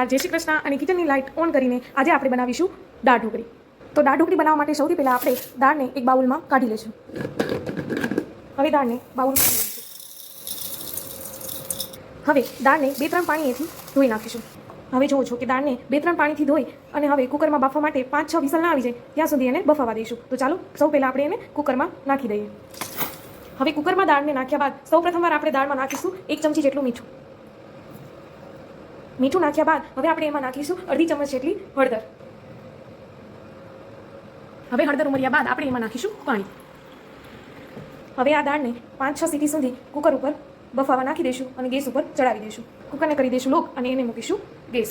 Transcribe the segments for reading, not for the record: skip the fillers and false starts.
નમસ્કાર, જય શ્રી કૃષ્ણ. અને કિચનની લાઇટ ઓન કરીને આજે આપણે બનાવીશું દાળ ઢોકળી. તો દાળ ઢોકળી બનાવવા માટે સૌથી પહેલાં આપણે દાળને એક બાઉલમાં કાઢી લઈશું. હવે દાળને બાઉલમાં કાઢી લઈશું. હવે દાળને 2-3 પાણીએથી ધોઈ નાખીશું. હવે જુઓ છો કે દાળને 2-3 પાણીથી ધોઈ અને હવે કુકરમાં બાફવા માટે 5-6 વિસલ ના આવી જાય ત્યાં સુધી એને બફાવા દઈશું. તો ચાલો સૌ પહેલાં આપણે એને કુકરમાં નાખી દઈએ. હવે કુકરમાં દાળને નાખ્યા બાદ સૌ પ્રથમવાર આપણે દાળમાં નાખીશું 1 ચમચી જેટલું મીઠું. મીઠું નાખ્યા બાદ હવે આપણે એમાં નાખીશું અડધી ચમચ જેટલી હળદર. હવે હળદર ઉમર્યા બાદ આપણે એમાં નાખીશું પાણી. હવે આ દાળને 5-6 સીટી સુધી કુકર ઉપર બફાવા નાખી દઈશું અને ગેસ ઉપર ચડાવી દઈશું. કુકરને કરી દઈશું લોક અને એને મૂકીશું ગેસ.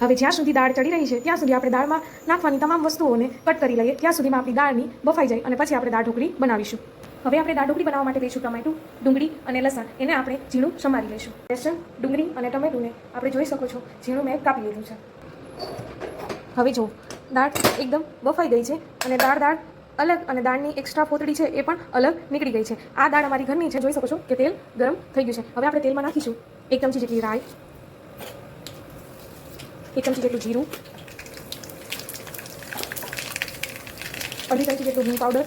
હવે જ્યાં સુધી દાળ ચડી રહી છે ત્યાં સુધી આપણે દાળમાં નાખવાની તમામ વસ્તુઓને કટ કરી લઈએ. ત્યાં સુધીમાં આપણી દાળની બફાઈ જાય અને પછી આપણે દાળ ઢોકળી બનાવીશું. હવે આપણે દાળ ઢોકળી બનાવવા માટે લઈશું ટમેટું, ડુંગળી અને લસણ. એને આપણે ઝીણું સમારી લઈશું. લસણ, ડુંગળી અને ટમેટુને આપણે જોઈ શકો છો ઝીણું મેં કાપી લીધું છે. હવે જો દાળ એકદમ બફાઈ ગઈ છે અને દાળ અલગ અને દાળની એક્સ્ટ્રા ફોતળી છે એ પણ અલગ નીકળી ગઈ છે. આ દાળ અમારી ઘરની છે, જોઈ શકો છો કે તેલ ગરમ થઈ ગયું છે. હવે આપણે તેલમાં નાખીશું 1 ચમચી જેટલી રાઈ, 1 ચમચી જેટલું જીરું, અડધી ચમચી જેટલું હિંગ પાવડર.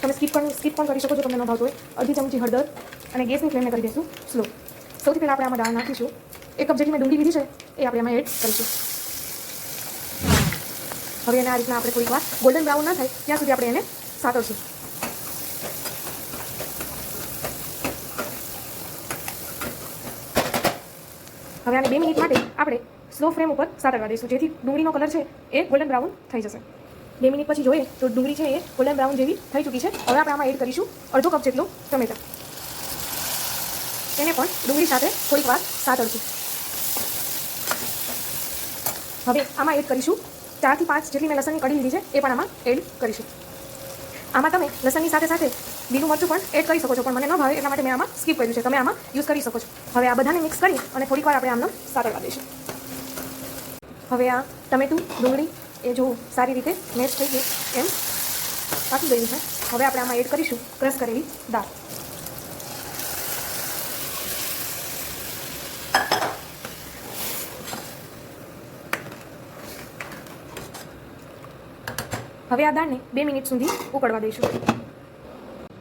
તમે સ્કીપ પણ કરી શકો છો તમને ન ભાવતો હોય. અડધી ચમચી હળદર અને ગેસની ફ્લેમને કરી દઈશું સ્લો. સૌથી પહેલાં આપણે આમાં દાળ નાખીશું. 1 કપ જેટલી મેં ડુંગળી લીધી છે એ આપણે આમાં એડ કરીશું. હવે એને આ રીતના આપણે થોડીક વાર ગોલ્ડન બ્રાઉન ના થાય ત્યાં સુધી આપણે એને સાતળશું. હવે આને 2 મિનિટ માટે આપણે સ્લો ફ્લેમ ઉપર સાતળવા દઈશું જેથી ડુંગળીનો કલર છે એ ગોલ્ડન બ્રાઉન થઈ જશે. 2 મિનિટ પછી જોઈએ તો ડુંગળી છે એ ગોલ્ડન બ્રાઉન જેવી થઈ ચૂકી છે. હવે આપણે આમાં એડ કરીશું અડધો કપ જેટલું ટમેટા. એને પણ ડુંગળી સાથે થોડીક વાર સાતળશું. હવે આમાં એડ કરીશું 4 થી 5 જેટલી મેં લસણની કળી લીધી છે એ પણ આમાં એડ કરીશું. આમાં તમે લસણની સાથે સાથે લીલું મરચું પણ એડ કરી શકો છો, પણ મને ન ભાવે એટલા માટે મેં આમાં સ્કીપ કર્યું છે. તમે આમાં યુઝ કરી શકો છો. હવે આ બધાને મિક્સ કરી અને થોડીક વાર આપણે આમને સાતળવા દઈશું. હવે આ ટમેટું, ડુંગળી એ જો સારી રીતે મેશ થઈ ગઈ એમ પાકી ગયું છે. હવે આપણે આમાં એડ કરીશું ક્રશ કરેલી દાળ. હવે આ દાળને 2 મિનિટ સુધી ઉકળવા દઈશું.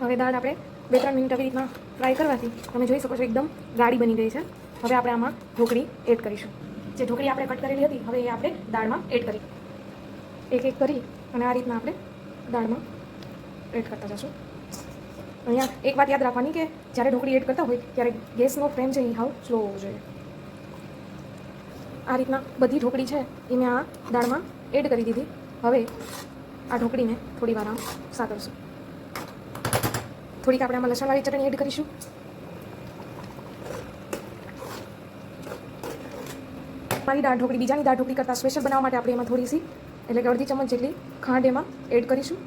હવે દાળ આપણે 2-3 મિનિટ આવી રીતના ફ્રાય કરવાથી તમે જોઈ શકો છો એકદમ ગાળી બની ગઈ છે. હવે આપણે આમાં ઢોકળી એડ કરીશું. જે ઢોકળી આપણે કટ કરેલી હતી હવે એ આપણે દાળમાં એડ કરી એક કરી અને આ રીતના આપણે દાળમાં એડ કરતા જશું. અહીંયા એક વાત યાદ રાખવાની કે જ્યારે ઢોકળી એડ કરતા હોય ત્યારે ગેસનો ફ્લેમ છે એ હાવ સ્લો હોવો જોઈએ. આ રીતના બધી ઢોકળી છે એ મેં આ દાળમાં એડ કરી દીધી. હવે આ ઢોકળીને થોડી વાર આમ સાતળશું. થોડીક આપણે આમાં લસણવાળી ચટણી એડ કરીશું. મારી દાળ ઢોકળી બીજાની દાળ ઢોકળી કરતાં સ્પેશિયલ બનાવવા માટે આપણે એમાં થોડી સી એટલે કે અડધી ચમચ જેટલી ખાંડ એમાં એડ કરીશું.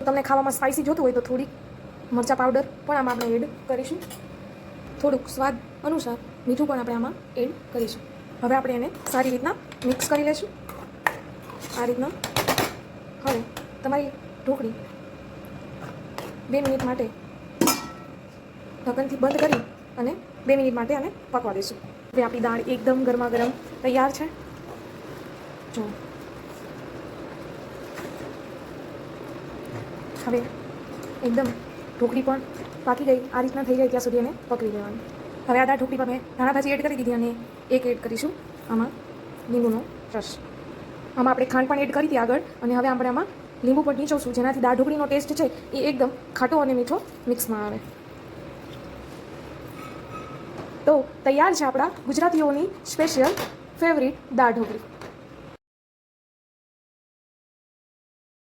તમને ખાવામાં સ્પાઇસી જોતું હોય તો થોડીક મરચાં પાવડર પણ આમાં આપણે એડ કરીશું. થોડુંક સ્વાદ અનુસાર મીઠું પણ આપણે આમાં એડ કરીશું. હવે આપણે એને સારી રીતના મિક્સ કરી લઈશું. આ રીતના હવે તમારી ઢોકળી 2 મિનિટ માટે ઢક્કનથી બંધ કરી અને 2 મિનિટ માટે આને પકવા દઈશું. હવે આપણી દાળ એકદમ ગરમા ગરમ તૈયાર છે. જો હવે એકદમ ઢોકળી પણ પાકી ગઈ. આ રીતના થઈ જાય ત્યાં સુધી એને પકવી દેવાની. હવે આ દાળ ઢોકળી પર મેં ધાણા ભાજી એડ કરી દીધી અને એક એડ કરીશું આમાં લીંબુનો રસ. આમાં આપણે ખાંડ પણ એડ કરી હતી આગળ અને હવે આપણે આમાં લીંબુ પણ નીચોવશું જેનાથી દાળ ઢોકળીનો ટેસ્ટ છે એ એકદમ ખાટો અને મીઠો મિક્સમાં આવે. તો તૈયાર છે આપણા ગુજરાતીઓની સ્પેશિયલ ફેવરિટ દાળ ઢોકળી.